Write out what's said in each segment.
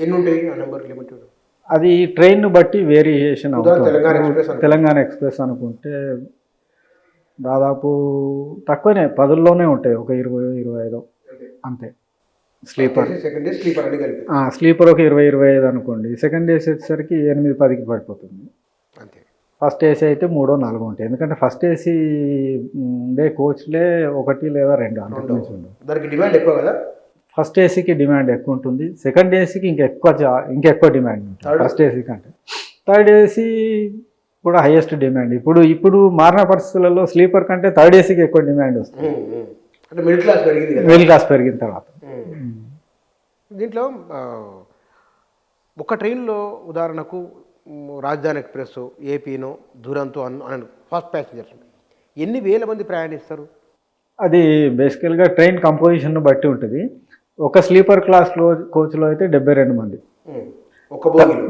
ఎన్ని ఉంటాయి ఆ నెంబర్ లిమిట్? అది ట్రైన్ బట్టి వేరియేషన్ అవుతుంది. తెలంగాణ ఎక్స్ప్రెస్ తెలంగాణ ఎక్స్ప్రెస్ అనుకుంటే దాదాపు తక్కువనే 10లోనే ఉంటాయి, ఒక 20-25 అంతే. స్లీపర్ సెకండ్ డే స్లీపర్ అని కలిపి స్లీపర్ ఒక 20-25 అనుకోండి. సెకండ్ ఏసీ వచ్చేసరికి 8-10కి పడిపోతుంది. అంతే. ఫస్ట్ ఏసీ అయితే 3-4 ఉంటాయి. ఎందుకంటే ఫస్ట్ ఏసీ ఉండే కోచ్లే 1 లేదా 2 అంతకు మించి ఉండవు. దానికి డిమాండ్ ఎక్కువ కదా. ఫస్ట్ ఏసీకి డిమాండ్ ఎక్కువ ఉంటుంది, సెకండ్ ఏసీకి ఇంకెక్కువ డిమాండ్ ఉంటుంది ఫస్ట్ ఏసీ కంటే. థర్డ్ ఏసీ కూడా హైయెస్ట్ డిమాండ్. ఇప్పుడు మారిన పరిస్థితులలో స్లీపర్ కంటే థర్డ్ ఏసీకి ఎక్కువ డిమాండ్ వస్తుంది. అంటే మిడిల్ క్లాస్ పెరిగింది కదా. మిడిల్ క్లాస్ పెరిగిన తర్వాత దీంట్లో ఒక ట్రైన్లో ఉదాహరణకు రాజధాని ఎక్స్ప్రెస్, ఏపీనో, దురంతో అని ఫస్ట్ ప్యాసింజర్స్ ఎన్ని వేల మంది ప్రయాణిస్తారు? అది బేసికల్గా ట్రైన్ కంపోజిషన్ బట్టి ఉంటుంది. ఒక స్లీపర్ క్లాస్లో కోచ్లో అయితే 72 మంది ఒక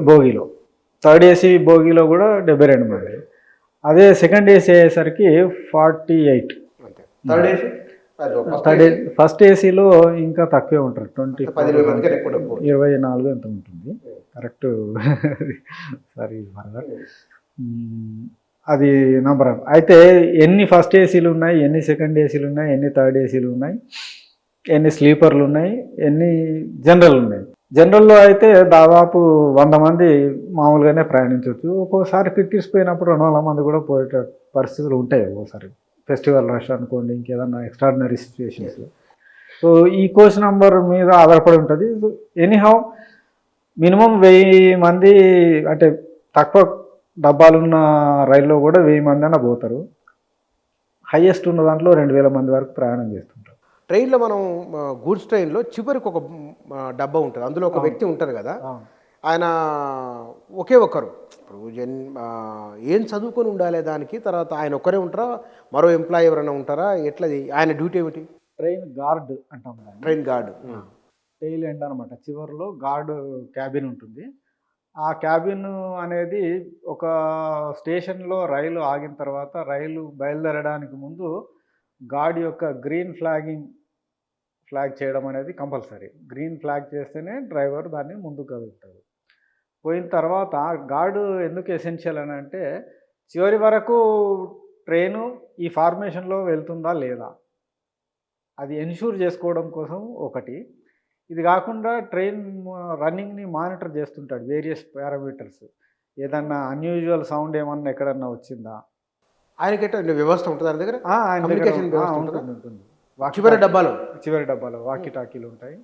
బోగిలో. థర్డ్ ఏసీ బోగిలో కూడా 72 మంది. అదే సెకండ్ ఏసీ అయ్యేసరికి 48. ఫస్ట్ ఏసీలో ఇంకా తక్కువే ఉంటారు, 24 ఎంత ఉంటుంది కరెక్ట్. సారీ అది నంబర్. అయితే ఎన్ని ఫస్ట్ ఏసీలు ఉన్నాయి, ఎన్ని సెకండ్ ఏసీలు ఉన్నాయి, ఎన్ని థర్డ్ ఏసీలు ఉన్నాయి, ఎన్ని స్లీపర్లు ఉన్నాయి, ఎన్ని జనరల్ ఉన్నాయి. జనరల్లో అయితే దాదాపు 100 మంది మామూలుగానే ప్రయాణించవచ్చు. ఒక్కోసారి కిక్కిసిపోయినప్పుడు 200 మంది కూడా పోయే పరిస్థితులు ఉంటాయి. ఒక్కోసారి ఫెస్టివల్ రష్ అనుకోండి, ఇంకేదన్నా ఎక్స్ట్రాడినరీ సిచ్యువేషన్స్. సో ఈ కోచ్ నెంబర్ మీద ఆధారపడి ఉంటుంది. ఎనీహౌ మినిమం 1000 మంది, అంటే తక్కువ డబ్బాలున్న రైల్లో కూడా 1000 మంది అన్న పోతారు. హైయెస్ట్ ఉన్న దాంట్లో 2000 మంది వరకు ప్రయాణం చేస్తుంటారు. ట్రైన్లో మనం గూడ్స్ ట్రైన్లో చివరికి ఒక డబ్బా ఉంటుంది, అందులో ఒక వ్యక్తి ఉంటారు కదా, ఆయన ఒకే ఒక్కరు. ఇప్పుడు ఏం చదువుకొని ఉండాలి దానికి, తర్వాత ఆయన ఒక్కరే ఉంటారా, మరో ఎంప్లాయీ ఎవరైనా ఉంటారా, ఎట్లది ఆయన డ్యూటీ ఏమిటి? ట్రైన్ గార్డ్ అంటాం. ట్రైన్ గార్డ్ టెయిల్ ఎండ్ అనమాట. చివరిలో గార్డ్ క్యాబిన్ ఉంటుంది. ఆ క్యాబిన్ అనేది ఒక స్టేషన్లో రైలు ఆగిన తర్వాత రైలు బయలుదేరడానికి ముందు గార్డ్ యొక్క గ్రీన్ ఫ్లాగ్ చేయడం అనేది కంపల్సరీ. గ్రీన్ ఫ్లాగ్ చేస్తేనే డ్రైవర్ దాన్ని ముందుకు కదులుతాడు. పోయిన తర్వాత గార్డు ఎందుకు ఎసెన్షియల్ అని అంటే, చివరి వరకు ట్రైను ఈ ఫార్మేషన్లో వెళ్తుందా లేదా అది ఎన్ష్యూర్ చేసుకోవడం కోసం ఒకటి. ఇది కాకుండా ట్రైన్ రన్నింగ్ని మానిటర్ చేస్తుంటాడు, వేరియస్ పారామీటర్స్. ఏదన్నా అన్యూజువల్ సౌండ్ ఏమన్నా ఎక్కడన్నా వచ్చిందా, ఆయనకైతే వ్యవస్థ ఉంటుంది ఆయన దగ్గర. ఆయన కమ్యూనికేషన్ వ్యవస్థ ఉంటుంది. చివరి డబ్బాలో వాకీ టాకీలు ఉంటాయి.